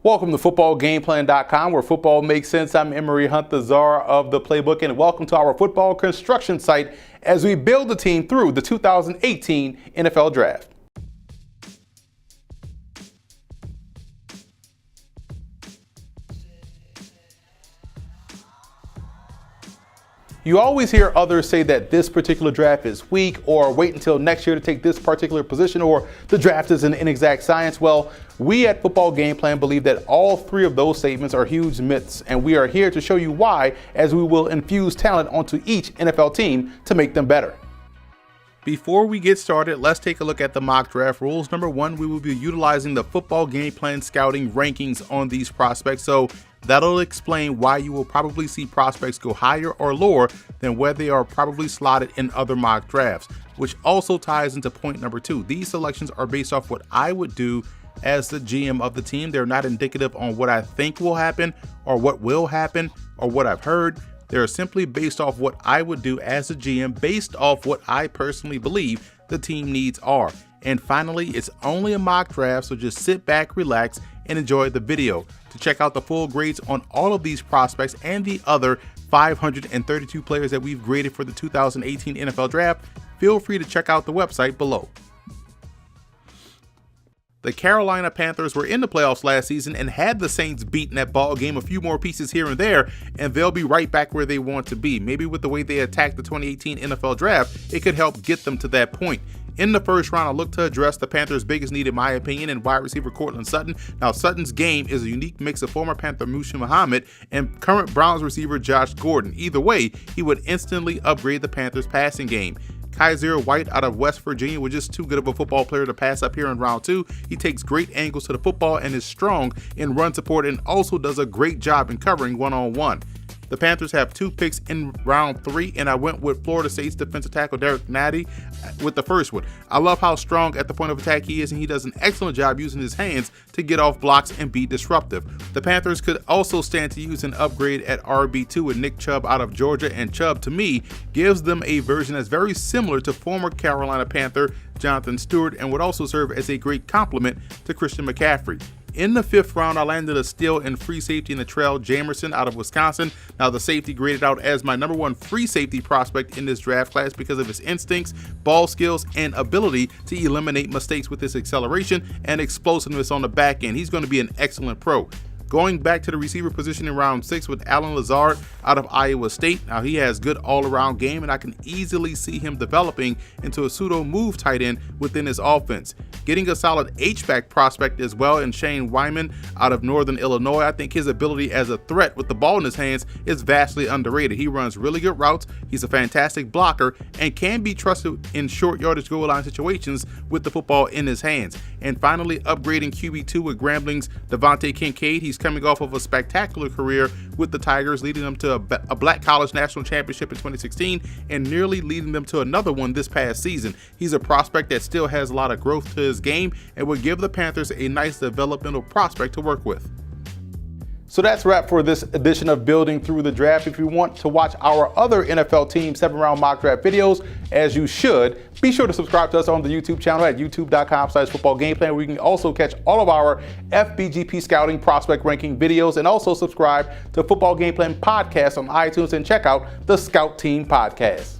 Welcome to footballgameplan.com, where football makes sense. I'm Emery Hunt, the czar of the playbook, and welcome to our football construction site as we build the team through the 2018 NFL Draft. You always hear others say that this particular draft is weak, or wait until next year to take this particular position, or the draft is an inexact science. Well, we at Football Game Plan believe that all three of those statements are huge myths, and we are here to show you why, as we will infuse talent onto each NFL team to make them better. Before we get started, let's take a look at the mock draft rules. Number one, we will be utilizing the Football Game Plan scouting rankings on these prospects, so that'll explain why you will probably see prospects go higher or lower than where they are probably slotted in other mock drafts, which also ties into point number two. These selections are based off what I would do as the GM of the team. They're not indicative on what I think will happen or what will happen or what I've heard. They're simply based off what I would do as a GM based off what I personally believe the team needs are. And finally, it's only a mock draft, so just sit back, relax, and enjoy the video. To check out the full grades on all of these prospects and the other 532 players that we've graded for the 2018 NFL Draft, feel free to check out the website below. The Carolina Panthers were in the playoffs last season and had the Saints beaten that ball game, a few more pieces here and there, and they'll be right back where they want to be. Maybe with the way they attacked the 2018 NFL Draft, it could help get them to that point. In the first round, I look to address the Panthers' biggest need, in my opinion, in wide receiver Courtland Sutton. Now, Sutton's game is a unique mix of former Panther Muhsin Muhammad and current Browns receiver Josh Gordon. Either way, he would instantly upgrade the Panthers' passing game. Kaiser White out of West Virginia was just too good of a football player to pass up here in round two. He takes great angles to the football and is strong in run support, and also does a great job in covering one-on-one. The Panthers have two picks in round three, and I went with Florida State's defensive tackle Derek Natty with the first one. I love how strong at the point of attack he is, and he does an excellent job using his hands to get off blocks and be disruptive. The Panthers could also stand to use an upgrade at RB2 with Nick Chubb out of Georgia, and Chubb, to me, gives them a version that's very similar to former Carolina Panther Jonathan Stewart, and would also serve as a great complement to Christian McCaffrey. In the fifth round, I landed a steal in free safety in Latrell Jamerson out of Wisconsin. Now, the safety graded out as my number one free safety prospect in this draft class because of his instincts, ball skills, and ability to eliminate mistakes with his acceleration and explosiveness on the back end. He's going to be an excellent pro. Going back to the receiver position in round 6 with Alan Lazard out of Iowa State. Now, he has good all-around game, and I can easily see him developing into a pseudo-move tight end within his offense. Getting a solid H-back prospect as well in Shane Wyman out of Northern Illinois. I think his ability as a threat with the ball in his hands is vastly underrated. He runs really good routes, he's a fantastic blocker, and can be trusted in short yardage goal line situations with the football in his hands. And finally, upgrading QB2 with Grambling's Devontae Kincaid. He's coming off of a spectacular career with the Tigers, leading them to a Black College National Championship in 2016 and nearly leading them to another one this past season. He's a prospect that still has a lot of growth to his game and would give the Panthers a nice developmental prospect to work with. So that's a wrap for this edition of Building Through the Draft. If you want to watch our other NFL Team 7-round mock draft videos, as you should, be sure to subscribe to us on the YouTube channel at youtube.com/footballgameplan, where you can also catch all of our FBGP scouting prospect ranking videos, and also subscribe to Football Game Plan podcast on iTunes and check out the Scout Team podcast.